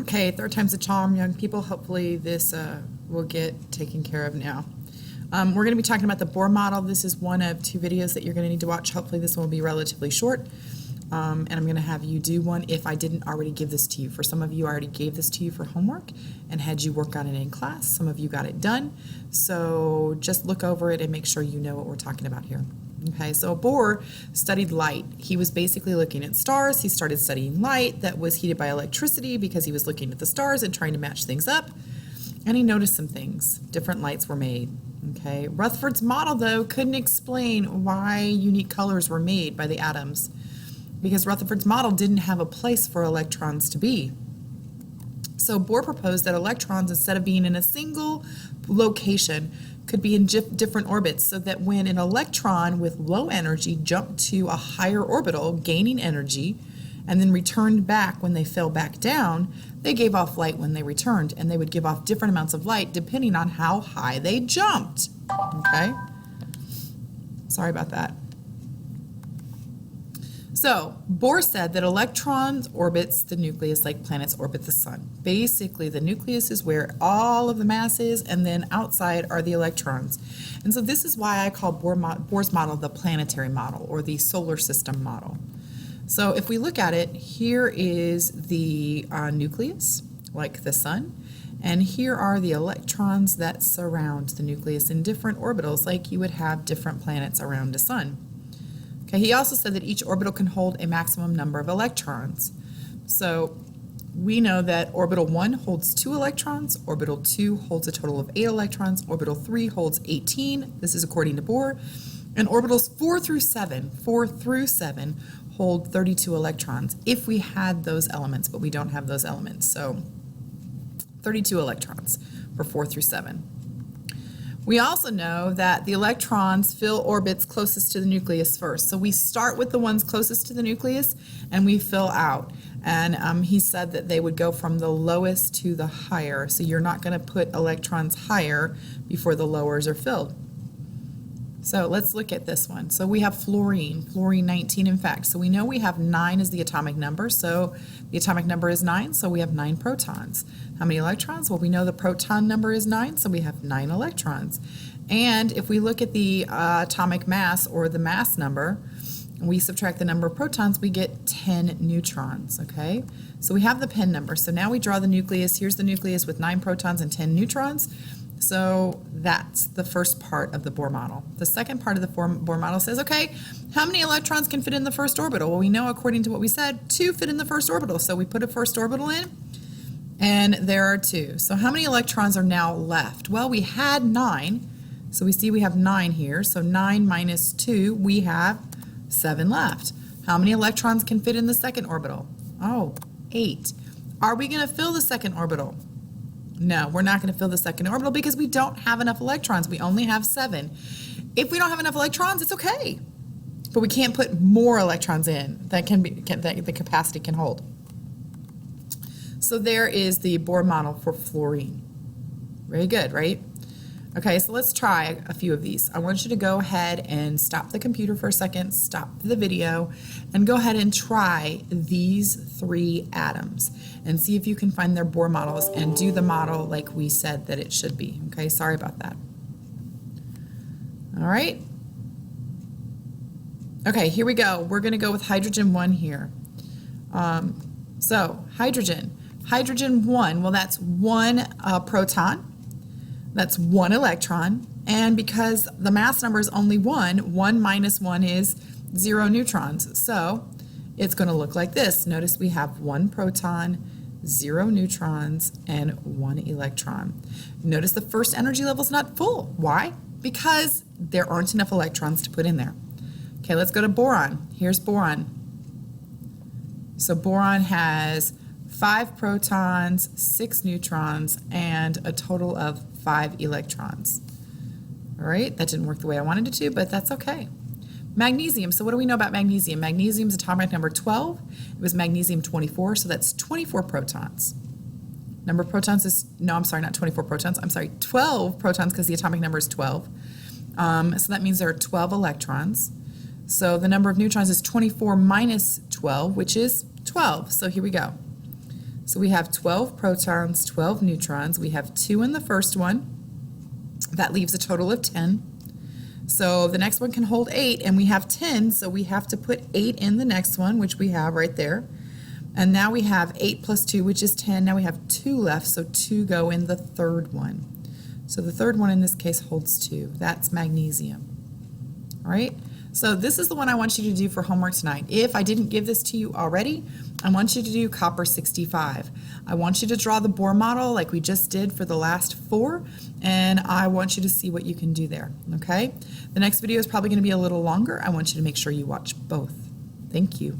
Okay, third time's a charm, young people. Hopefully this will get taken care of now. We're going to be talking about the Bohr model. This is one of two videos that you're going to need to watch. Hopefully this one will be relatively short. And I'm going to have you do one if I didn't already give this to you. For some of you, I already gave this to you for homework and had you work on it in class. Some of you got it done. So just look over it and make sure you know what we're talking about here. Okay, so Bohr studied light. He was basically looking at stars. He started studying light that was heated by electricity because he was looking at the stars and trying to match things up. And he noticed some things. Different lights were made. Okay, Rutherford's model, though, couldn't explain why unique colors were made by the atoms, because Rutherford's model didn't have a place for electrons to be. So Bohr proposed that electrons, instead of being in a single location, could be in different orbits, so that when an electron with low energy jumped to a higher orbital, gaining energy, and then returned back when they fell back down, they gave off light when they returned, and they would give off different amounts of light depending on how high they jumped. Okay? Sorry about that. So, Bohr said that electrons orbits the nucleus like planets orbit the sun. Basically, the nucleus is where all of the mass is, and then outside are the electrons. And so this is why I call Bohr's model the planetary model, or the solar system model. So if we look at it, here is the nucleus, like the sun, and here are the electrons that surround the nucleus in different orbitals, like you would have different planets around a sun. Okay, he also said that each orbital can hold a maximum number of electrons. So we know that orbital 1 holds 2 electrons, orbital 2 holds a total of 8 electrons, orbital 3 holds 18, this is according to Bohr, and orbitals 4 through 7 hold 32 electrons if we had those elements, but we don't have those elements. So 32 electrons for 4 through 7. We also know that the electrons fill orbits closest to the nucleus first. So we start with the ones closest to the nucleus and we fill out. And he said that they would go from the lowest to the higher. So you're not going to put electrons higher before the lowers are filled. So let's look at this one. So we have fluorine 19 in fact. So we know we have 9 as the atomic number. So the atomic number is 9, so we have 9 protons. How many electrons? Well, we know the proton number is 9, so we have 9 electrons. And if we look at the atomic mass, or the mass number, and we subtract the number of protons, we get 10 neutrons, okay? So we have the Penn number. So now we draw the nucleus. Here's the nucleus with 9 protons and 10 neutrons. So that's the first part of the Bohr model. The second part of the Bohr model says, okay, how many electrons can fit in the first orbital? Well, we know according to what we said, 2 fit in the first orbital. So we put a first orbital in, and there are 2. So how many electrons are now left? Well, we had 9. So we see we have 9 here. So 9 minus 2, we have 7 left. How many electrons can fit in the second orbital? Oh, 8. Are we going to fill the second orbital? No, we're not going to fill the second orbital because we don't have enough electrons. We only have 7. If we don't have enough electrons, it's okay. But we can't put more electrons in that that the capacity can hold. So there is the Bohr model for fluorine. Very good, right? Okay, so let's try a few of these. I want you to go ahead and stop the computer for a second, stop the video, and go ahead and try these 3 atoms and see if you can find their Bohr models and do the model like we said that it should be. Okay, sorry about that. All right. Okay, here we go. We're going to go with hydrogen 1 here. So hydrogen 1, well, that's 1 proton. That's 1 electron, and because the mass number is only 1, 1 minus 1 is 0 neutrons. So it's going to look like this. Notice we have 1 proton, 0 neutrons, and 1 electron. Notice the first energy level is not full. Why? Because there aren't enough electrons to put in there. Okay, let's go to boron. Here's boron. So boron has 5 protons, 6 neutrons, and a total of 5 electrons. All right, that didn't work the way I wanted it to, but that's okay. Magnesium, so what do we know about magnesium? Magnesium's atomic number 12. It was magnesium 24, so that's 24 protons. Number of protons is, no, I'm sorry, not 24 protons. I'm sorry, 12 protons because the atomic number is 12. So that means there are 12 electrons. So the number of neutrons is 24 minus 12, which is 12. So here we go. So we have 12 protons, 12 neutrons. We have 2 in the first one. That leaves a total of 10. So the next one can hold 8, and we have 10, so we have to put 8 in the next one, which we have right there. And now we have 8 plus 2, which is 10. Now we have 2 left, so 2 go in the third one. So the third one in this case holds 2. That's magnesium. All right? So this is the one I want you to do for homework tonight. If I didn't give this to you already, I want you to do copper 65. I want you to draw the Bohr model like we just did for the last 4, and I want you to see what you can do there, okay? The next video is probably going to be a little longer. I want you to make sure you watch both. Thank you.